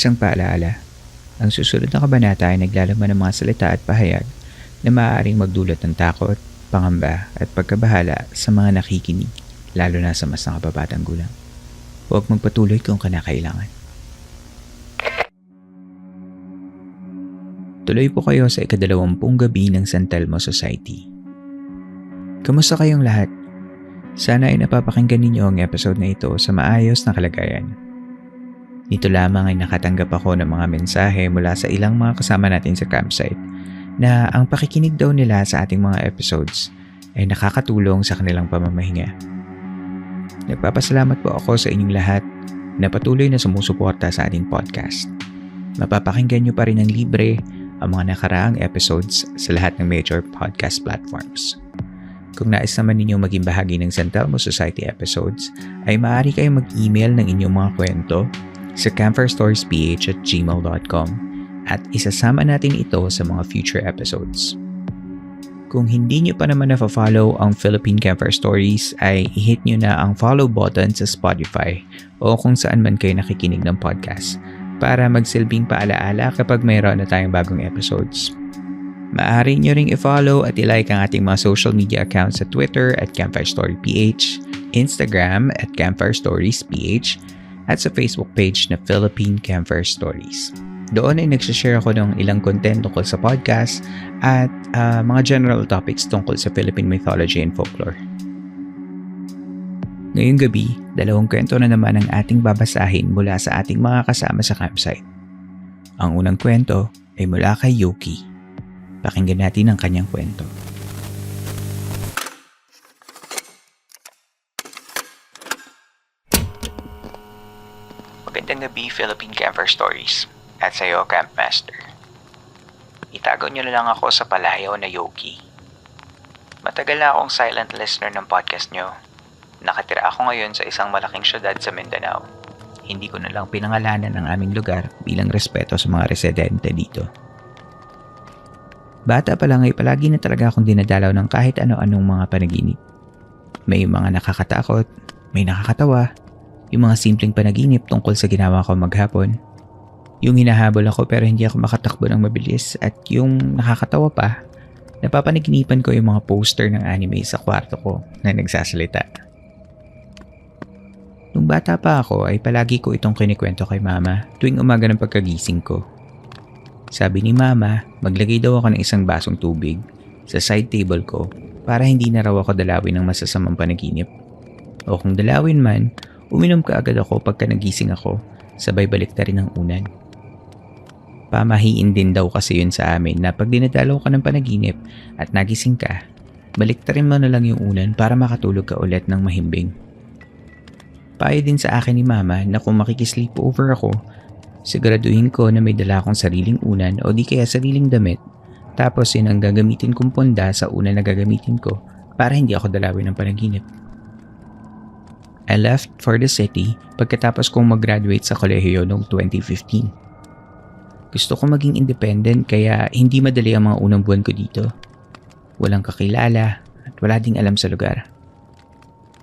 Isang paalaala, ang susunod na kabanata ay naglalaman ng mga salita at pahayag na maaaring magdulot ng takot, pangamba at pagkabahala sa mga nakikinig, lalo na sa mas nakababatang gulang. Huwag magpatuloy kung kinakailangan. Tuloy po kayo sa ika-20 gabi ng San Telmo Society. Kamusta kayong lahat? Sana ay napapakinggan ninyo ang episode na ito sa maayos na kalagayan. Nito lamang ay nakatanggap ako ng mga mensahe mula sa ilang mga kasama natin sa campsite na ang pakikinig daw nila sa ating mga episodes ay nakakatulong sa kanilang pamamahinga. Nagpapasalamat po ako sa inyong lahat na patuloy na sumusuporta sa ating podcast. Mapapakinggan nyo pa rin ng libre ang mga nakaraang episodes sa lahat ng major podcast platforms. Kung nais naman ninyo maging bahagi ng San Telmo Society episodes, ay maaari kayong mag-email ng inyong mga kwento sa campfirestoriesph@gmail.com at isasama natin ito sa mga future episodes. Kung hindi nyo pa naman na-follow ang Philippine Campfire Stories, ay i-hit nyo na ang follow button sa Spotify o kung saan man kayo nakikinig ng podcast para magsilbing paalaala kapag mayroon na tayong bagong episodes. Maaari nyo ring i-follow at i-like ang ating mga social media accounts sa Twitter at CampfireStoryPH, Instagram at CampfireStoriesPH, at sa Facebook page na Philippine Campfire Stories. Doon ay nagsashare ako ng ilang content tungkol sa podcast at mga general topics tungkol sa Philippine mythology and folklore. Ngayong gabi, 2 kwento na naman ang ating babasahin mula sa ating mga kasama sa campsite. Ang unang kwento ay mula kay Yuki. Pakinggan natin ang kanyang kwento. Magandang gabi, Philippine Campfire Stories. At sa'yo, Campmaster. Itago niyo na lang ako sa palayaw na Yogi. Matagal na akong silent listener ng podcast niyo. Nakatira ako ngayon sa isang malaking syudad sa Mindanao. Hindi ko na lang pinangalanan ang aming lugar bilang respeto sa mga residente dito. Bata pa lang ay palagi na talaga akong dinadalaw ng kahit ano-anong mga panaginip. May mga nakakatakot, may nakakatawa, yung mga simpleng panaginip tungkol sa ginawa ko maghapon. Yung hinahabol ako pero hindi ako makatakbo ng mabilis at yung nakakatawa pa, napapanaginipan ko yung mga poster ng anime sa kwarto ko na nagsasalita. Nung bata pa ako ay palagi ko itong kinikwento kay mama tuwing umaga ng pagkagising ko. Sabi ni mama, maglagay daw ako ng isang basong tubig sa side table ko para hindi na raw ako dalawin ng masasamang panaginip. O kung dalawin man, uminom ka agad ako pagka nagising ako, sabay balik na rin ang unan. Pamahiin din daw kasi yun sa amin na pag dinadalaw ka ng panaginip at nagising ka, baliktarin mo na lang yung unan para makatulog ka ulit ng mahimbing. Payo din sa akin ni mama na kung makikisleepover ako, siguraduhin ko na may dala akong sariling unan o di kaya sariling damit, tapos yun ang gagamitin kong ponda sa unan na gagamitin ko para hindi ako dalawin ng panaginip. I left for the city pagkatapos kong mag-graduate sa kolehiyo noong 2015. Gusto ko maging independent kaya hindi madali ang mga unang buwan ko dito. Walang kakilala at wala ding alam sa lugar.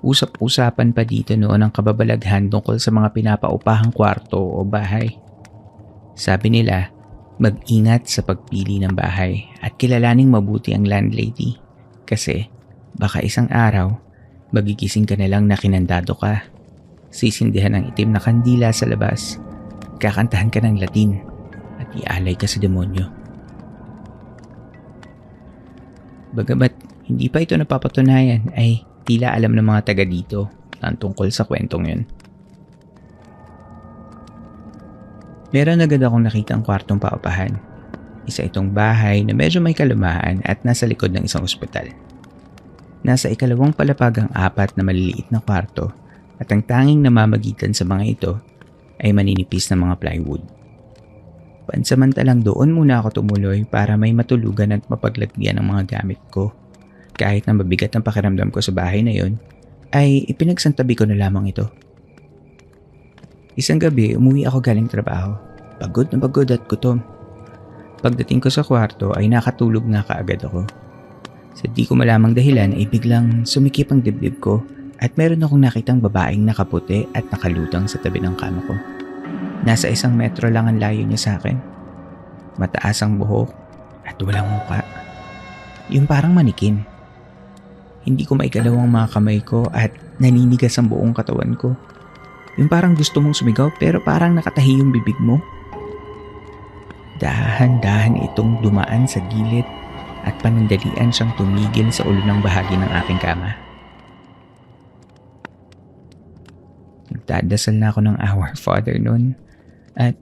Usap-usapan pa dito noon ang kababalaghan tungkol sa mga pinapaupahang kwarto o bahay. Sabi nila, mag-ingat sa pagpili ng bahay at kilalaning mabuti ang landlady kasi baka isang araw magigising ka na lang na kinandado ka. Sisindihan ang itim na kandila sa labas. Kakantahan ka ng Latin at ialay ka sa demonyo. Bagamat hindi pa ito napapatunayan ay tila alam ng mga taga dito ang tungkol sa kwentong yun. Meron agad akong nakitang kwartong paupahan. Isa itong bahay na medyo may kalumaan at nasa likod ng isang ospital. Nasa ikalawang palapag ang 4 na maliliit na kwarto at ang tanging namamagitan sa mga ito ay maninipis na mga plywood. Pansamantalang doon muna ako tumuloy para may matulugan at mapaglagyan ng mga gamit ko. Kahit na mabigat ang pakiramdam ko sa bahay na yon, ay ipinagsantabi ko na lamang ito. Isang gabi, umuwi ako galing trabaho. Pagod na pagod at gutom. Pagdating ko sa kwarto ay nakatulog nga kaagad ako. Sa di ko malamang dahilan ay biglang sumikip ang dibdib ko at meron akong nakitang babaeng nakaputi at nakalutang sa tabi ng kama ko. Nasa 1 metro lang ang layo niya sa akin. Mataas ang buhok at walang muka. Yung parang manikin. Hindi ko maigalaw ang mga kamay ko at naninigas ang buong katawan ko. Yung parang gusto mong sumigaw pero parang nakatahi yung bibig mo. Dahan-dahan itong dumaan sa gilid at panandalian siyang tumigil sa ulo ng bahagi ng aking kama. Nagdadasal na ako ng Our Father noon at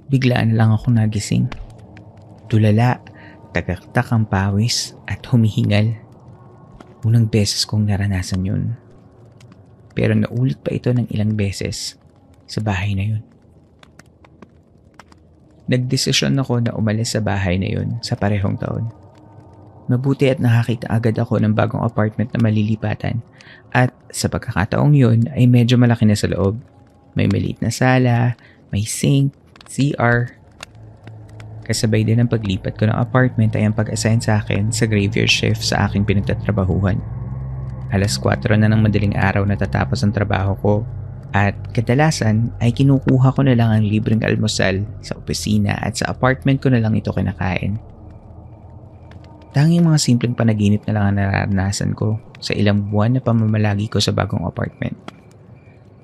biglaan lang ako nagising. Tulala, tagaktak ang pawis at humihingal. Unang beses kong naranasan yun. Pero naulit pa ito ng ilang beses sa bahay na yun. Nagdesisyon ako na umalis sa bahay na yun sa parehong taon. Mabuti at nakakita agad ako ng bagong apartment na malilipatan at sa pagkakataong yun ay medyo malaki na sa loob. May maliit na sala, may sink, CR. Kasabay din ang paglipat ko ng apartment ay ang pag-assign sa akin sa graveyard shift sa aking pinagtatrabahuhan. 4:00 na ng madaling araw natatapos ang trabaho ko at kadalasan ay kinukuha ko na lang ang libreng almusal sa opisina at sa apartment ko na lang ito kinakain. Tanging mga simpleng panaginip na lang ang nararanasan ko sa ilang buwan na pamamalagi ko sa bagong apartment.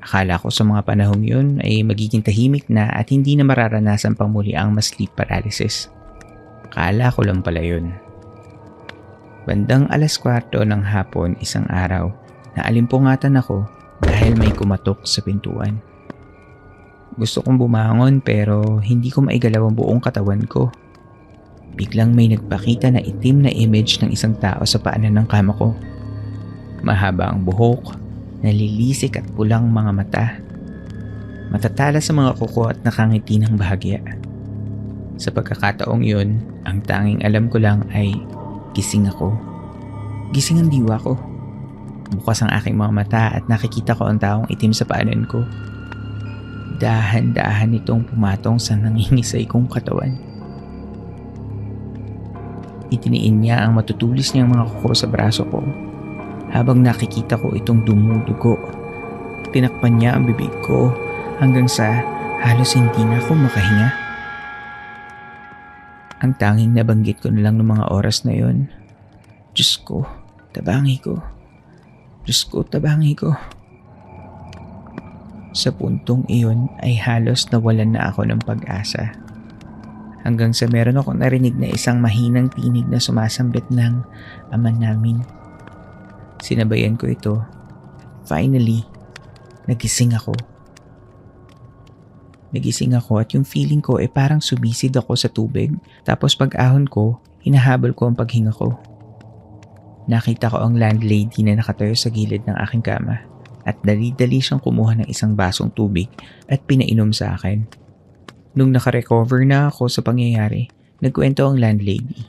Akala ko sa mga panahong yun ay magiging tahimik na at hindi na mararanasan pang muli ang sleep paralysis. Akala ko lang pala yun. Bandang 4:15 ng hapon isang araw, naalimpungatan ako dahil may kumatok sa pintuan. Gusto kong bumangon pero hindi ko maigalaw ang buong katawan ko. Biglang may nagpakita na itim na image ng isang tao sa paanan ng kama ko. Mahaba ang buhok, nalilisik at pulang mga mata. Matatala sa mga kuko at nakangiti ng bahagya. Sa pagkakataong yun, ang tanging alam ko lang ay gising ako. Gising ang diwa ko. Bukas ang aking mga mata at nakikita ko ang taong itim sa paanan ko. Dahan-dahan itong pumatong sa nangingisay kong katawan. Itiniin niya ang matutulis niyang mga kuko sa braso ko. Habang nakikita ko itong dumudugo, tinakpan niya ang bibig ko hanggang sa halos hindi na ako makahinga. Ang tanging nabanggit ko na lang ng mga oras na yon, Diyos ko, tabangi ko. Diyos ko, tabangi ko. Sa puntong iyon ay halos nawalan na ako ng pag-asa. Hanggang sa meron akong narinig na isang mahinang tinig na sumasambit ng Ama namin. Sinabayan ko ito. Finally, nagising ako. Nagising ako at yung feeling ko ay parang sumisid ako sa tubig. Tapos pag-ahon ko, hinahabol ko ang paghinga ko. Nakita ko ang landlady na nakatayo sa gilid ng aking kama at dali-dali siyang kumuha ng isang basong tubig at pinainom sa akin. Nung nakarecover na ako sa pangyayari, nagkwento ang landlady.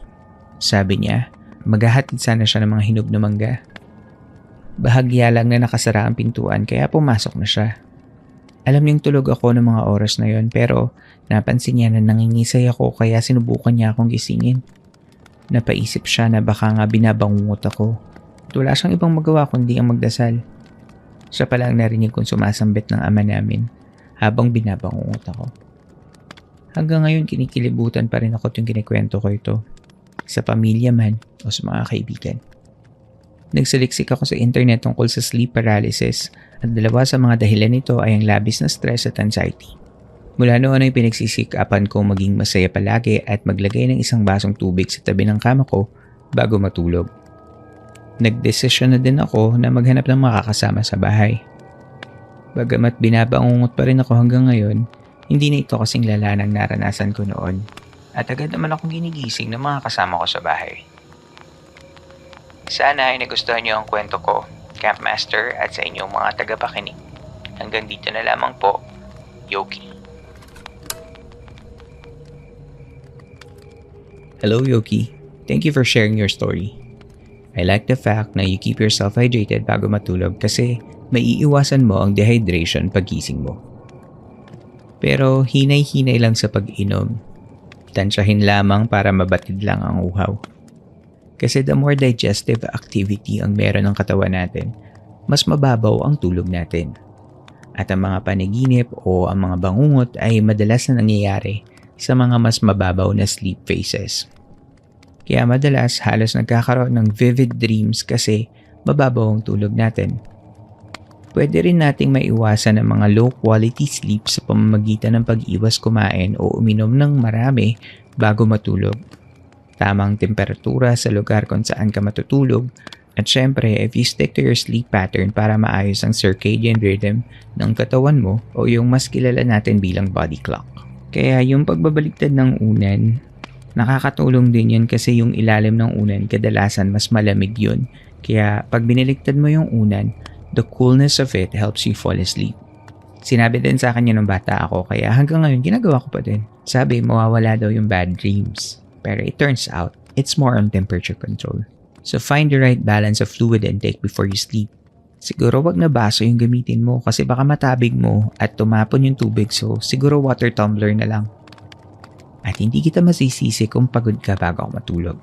Sabi niya, maghahatid sana siya ng mga hinog na mangga. Bahagya lang na nakasara ang pintuan kaya pumasok na siya. Alam niyang tulog ako ng mga oras na yon pero napansin niya na nangingisay ako kaya sinubukan niya akong gisingin. Napaisip siya na baka nga binabangungot ako. At wala siyang ibang magawa kundi ang magdasal. Siya pala ang narinig kong sumasambit ng Ama namin habang binabangungot ako. Hanggang ngayon kinikilibutan pa rin ako tuwing kinikwento ko ito. Sa pamilya man o sa mga kaibigan. Nagsaliksik ako sa internet tungkol sa sleep paralysis at dalawa sa mga dahilan nito ay ang labis na stress at anxiety. Mula noon ay pinagsisikapan ko maging masaya palagi at maglagay ng isang basong tubig sa tabi ng kama ko bago matulog. Nagdesisyon na din ako na maghanap ng makakasama sa bahay. Bagamat binabangungot pa rin ako hanggang ngayon, hindi na ito kasing lala ng naranasan ko noon at agad naman akong ginigising ng mga kasama ko sa bahay. Sana ay nagustuhan niyo ang kwento ko, Campmaster, at sa inyong mga tagapakinig. Hanggang dito na lamang po, Yoki. Hello Yoki, thank you for sharing your story. I like the fact na you keep yourself hydrated bago matulog kasi maiiwasan mo ang dehydration pagising mo. Pero hinay-hinay lang sa pag-inom. Tansyahin lamang para mabatid lang ang uhaw. Kasi the more digestive activity ang meron ng katawan natin, mas mababaw ang tulog natin. At ang mga panaginip o ang mga bangungot ay madalas na nangyayari sa mga mas mababaw na sleep phases. Kaya madalas halos nagkakaroon ng vivid dreams kasi mababaw ang tulog natin. Pwede rin nating maiwasan ang mga low quality sleep sa pamamagitan ng pag-iwas kumain o uminom ng marami bago matulog. Tamang temperatura sa lugar kung saan ka matutulog. At syempre, if you stick to your sleep pattern para maayos ang circadian rhythm ng katawan mo o yung mas kilala natin bilang body clock. Kaya yung pagbabaliktad ng unan, nakakatulong din yun kasi yung ilalim ng unan kadalasan mas malamig yun. Kaya pag biniliktad mo yung unan, the coolness of it helps you fall asleep. Sinabi din sa akin yun nung bata ako kaya hanggang ngayon ginagawa ko pa din. Sabi mawawala daw yung bad dreams. Pero it turns out, it's more on temperature control. So find the right balance of fluid intake before you sleep. Siguro wag na baso yung gamitin mo kasi baka matabig mo at tumapon yung tubig so siguro water tumbler na lang. At hindi kita masisisi kung pagod ka bago matulog.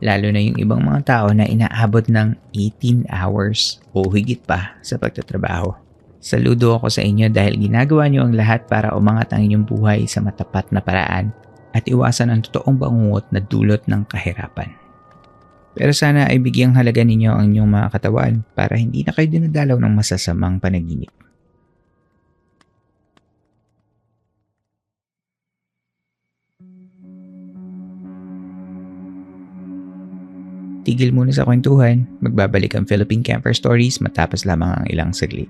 Lalo na yung ibang mga tao na inaabot ng 18 hours o higit pa sa pagtatrabaho. Saludo ako sa inyo dahil ginagawa niyo ang lahat para umangat ang inyong buhay sa matapat na paraan at iwasan ang totoong bangungot na dulot ng kahirapan. Pero sana ay bigyang halaga ninyo ang inyong mga katawan para hindi na kayo dinadalaw ng masasamang panaginip. Tigil muna sa kwentuhan, magbabalik ang Philippine Camper Stories matapos lamang ang ilang saglit.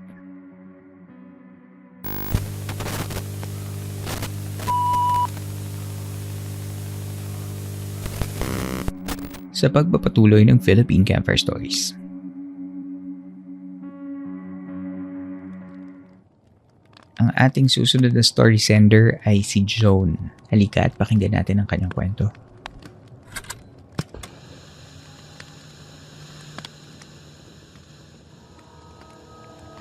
Sa pagpapatuloy ng Philippine Camper Stories. Ang ating susunod na story sender ay si Joan. Halika at pakinggan natin ang kanyang kwento.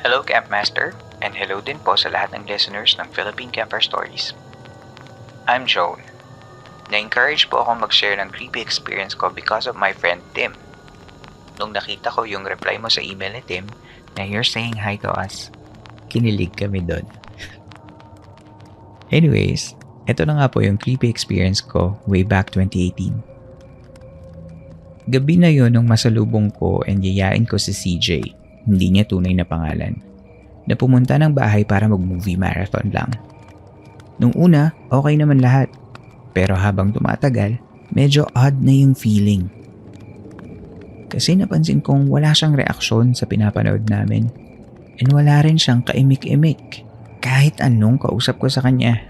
Hello Campmaster, and hello din po sa lahat ng listeners ng Philippine Camper Stories. I'm Joan. Na-encourage po akong mag-share ng creepy experience ko because of my friend Tim. Nung nakita ko yung reply mo sa email ni Tim na you're saying hi to us, kinilig kami doon. Anyways, eto na nga po yung creepy experience ko way back 2018. Gabi na yon nung masalubong ko and yayain ko si CJ, hindi niya tunay na pangalan, na pumunta ng bahay para mag-movie marathon lang. Nung una, okay naman lahat. Pero habang tumatagal, medyo odd na yung feeling. Kasi napansin kong wala siyang reaksyon sa pinapanood namin. And wala rin siyang kaimik-imik. Kahit anong kausap ko sa kanya.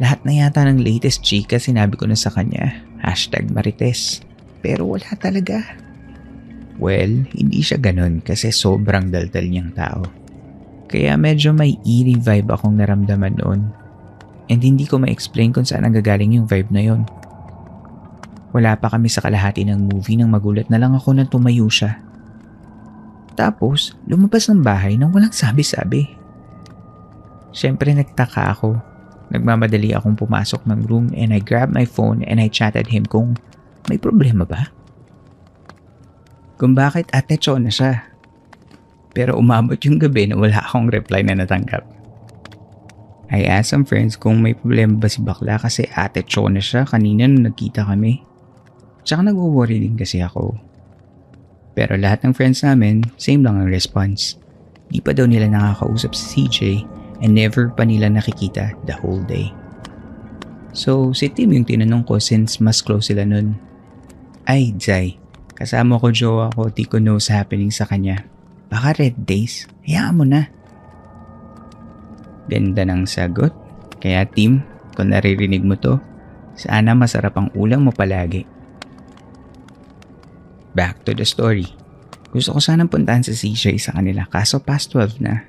Lahat na yata ng latest chika sinabi ko na sa kanya. #Marites. Pero wala talaga. Well, hindi siya ganun kasi sobrang daldal niyang tao. Kaya medyo may eerie vibe akong naramdaman noon. And hindi ko ma-explain kung saan nanggagaling yung vibe na yon. Wala pa kami sa kalahati ng movie nang magulat na lang ako nang tumayo siya. Tapos, lumabas ng bahay nang walang sabi-sabi. Siyempre nagtaka ako. Nagmamadali akong pumasok ng room and I grabbed my phone and I chatted him kung may problema ba? Kung bakit atecho na siya. Pero umabot yung gabi na wala akong reply na natanggap. I asked some friends kung may problema ba si bakla kasi atecho na siya kanina nung nagkita kami. Tsaka nag-worry din kasi ako. Pero lahat ng friends namin, same lang ang response. Di pa daw nila nakakausap si CJ and never pa nila nakikita the whole day. So si Tim yung tinanong ko since mas close sila nun. Ay, Zay, kasama ko jowa ko, di ko know sa happening sa kanya. Baka red days, hayaan mo na. Ganda ng sagot. Kaya Tim, kung naririnig mo to, sana masarap ang ulam mo palagi. Back to the story. Gusto ko sanang puntahan si CJ sa kanila kaso past 12 na.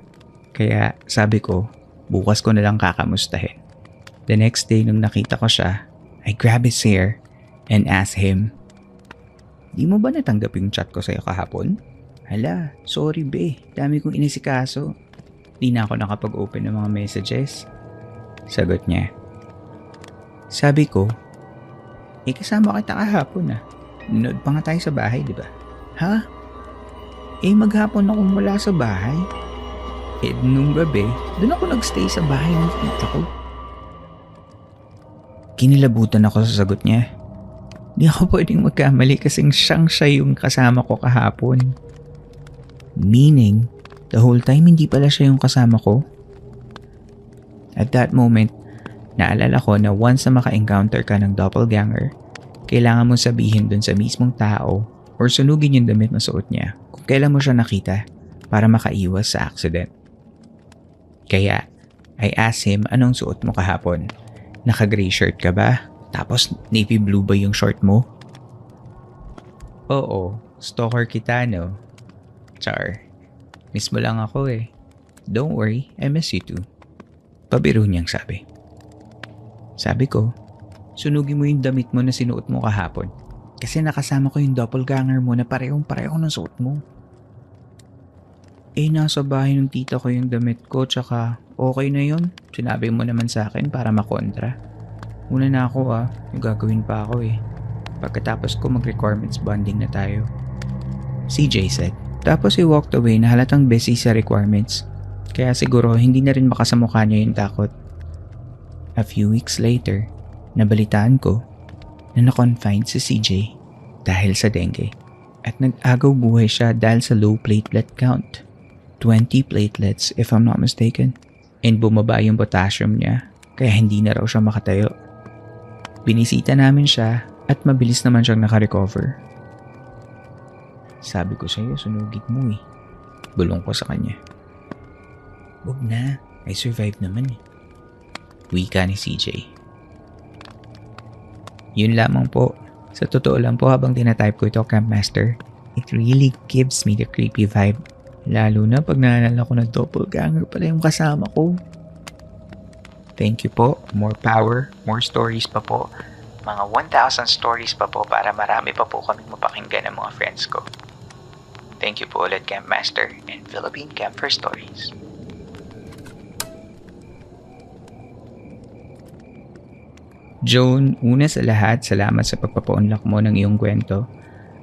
Kaya sabi ko, bukas ko na lang kakamustahin. The next day nung nakita ko siya, I grab his hair and ask him, "Di mo ba natanggap yung chat ko sa'yo kahapon?" "Hala, sorry be, dami kong inisikaso. Di na ako nakapag-open ng mga messages." Sagot niya. Sabi ko, kasama kita kahapon ah. Nanood pa nga tayo sa bahay, di ba? Ha? Maghapon akong wala sa bahay? Nung gabi, doon ako nagstay sa bahay ng tita ko. Kinilabutan ako sa sagot niya. Di ako pwedeng magkamali kasing siya yung kasama ko kahapon. Meaning, the whole time hindi pala siya yung kasama ko. At that moment, naalala ko na once na maka-encounter ka ng doppelganger, kailangan mo sabihin dun sa mismong tao or sunugin yung damit na suot niya kung kailan mo siya nakita para makaiwas sa accident. Kaya, I asked him anong suot mo kahapon. Naka-gray shirt ka ba? Tapos navy blue ba yung short mo? Oo, stalker kita no? Char, miss mo lang ako eh. Don't worry, I miss you too. Pabiro niyang sabi. Sabi ko, sunugin mo yung damit mo na sinuot mo kahapon. Kasi nakasama ko yung doppelganger mo na parehong-pareho ng suot mo. Nasa bahay ng tita ko yung damit ko tsaka okay na yun. Sinabi mo naman sa akin para makontra. Una na ako yung gagawin pa ako eh. Pagkatapos ko mag-requirements bonding na tayo. CJ said. Tapos he walked away na halatang busy sa requirements. Kaya siguro hindi na rin makasamukha niya yung takot. A few weeks later, nabalitaan ko na na-confined si CJ dahil sa dengue. At nag-agaw buhay siya dahil sa low platelet count. 20 platelets if I'm not mistaken. And bumaba yung potassium niya kaya hindi na raw siya makatayo. Binisita namin siya at mabilis naman siyang nakarecover. Sabi ko sa'yo, sunugin mo eh. Bulong ko sa kanya. Huwag na, I survived naman eh. Wika ni CJ. Yun lamang po. Sa totoo lang po habang tinatype ko ito, Campmaster, it really gives me the creepy vibe. Lalo na pag naalala ko na doppelganger pala yung kasama ko. Thank you po. More power, more stories pa po. Mga 1,000 stories pa po para marami pa po kaming mapakinggan ng mga friends ko. Thank you po ulit, Campmaster and Philippine Camper Stories. Joan, una sa lahat, salamat sa pagpapaunlak mo ng iyong kwento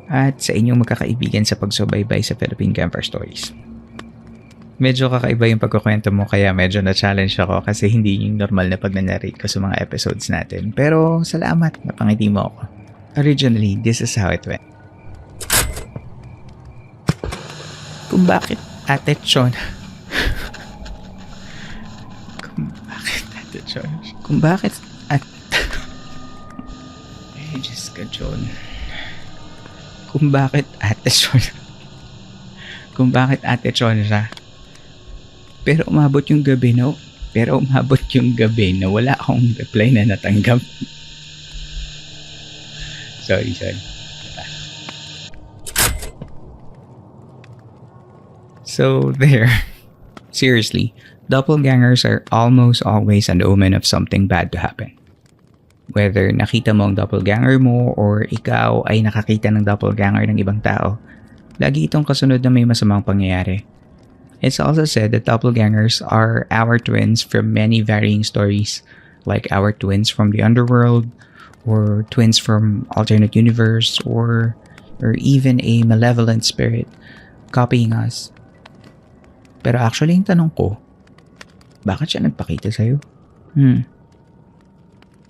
at sa inyong magkakaibigan sa pagsubaybay sa Philippine Camper Stories. Medyo kakaiba yung pagkukwento mo kaya medyo na-challenge ako kasi hindi yung normal na pag-narrate ko sa mga episodes natin. Pero salamat, napangiti mo ako. Originally, this is how it went. Kung bakit Ate Chon? Kung bakit Diyos ka, John. Kung bakit Ate Chon? Kung bakit Ate Chon siya? Pero umabot yung gabi na wala akong reply na natanggap. Sorry. So there. Seriously, doppelgangers are almost always an omen of something bad to happen. Whether nakita mo ang doppelganger mo or ikaw ay nakakita ng doppelganger ng ibang tao, lagi itong kasunod na may masamang pangyayari. It's also said that doppelgangers are our twins from many varying stories, like our twins from the underworld, or twins from alternate universe, or even a malevolent spirit copying us. Pero actually, yung tanong ko, bakit siya nagpakita sa'yo?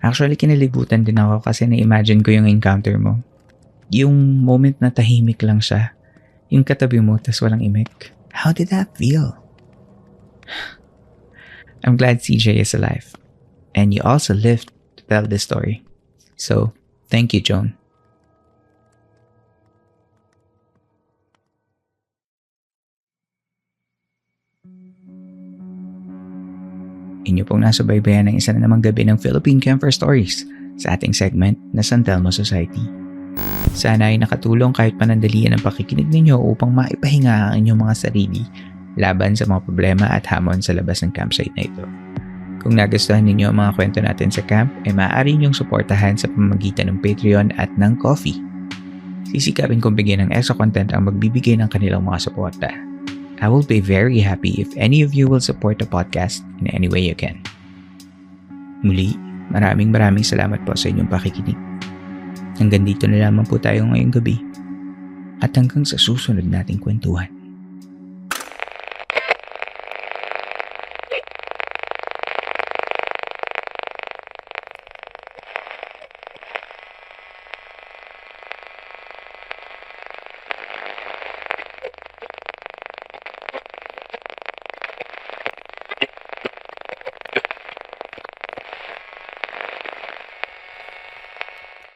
Actually, kinalibutan din ako kasi na-imagine ko yung encounter mo. Yung moment na tahimik lang siya. Yung katabi mo, tas walang imik. How did that feel? I'm glad CJ is alive. And you also lived to tell this story. So, thank you, Joan. Inyo pong nasubaybayan ng isa na namang gabi ng Philippine Camper Stories sa ating segment na San Telmo Society. Sana ay nakatulong kahit panandalian ang pakikinig ninyo upang maipahinga ang inyong mga sarili laban sa mga problema at hamon sa labas ng campsite na ito. Kung nagustuhan ninyo ang mga kwento natin sa camp, ay maaari ninyong suportahan sa pamamagitan ng Patreon at ng Ko-fi. Sisikapin kong bigyan ng extra content ang magbibigay ng kanilang mga suporta. I will be very happy if any of you will support the podcast in any way you can. Muli, maraming salamat po sa inyong pakikinig. Hanggang dito na lamang po tayo ngayong gabi at hanggang sa susunod nating kwentuhan.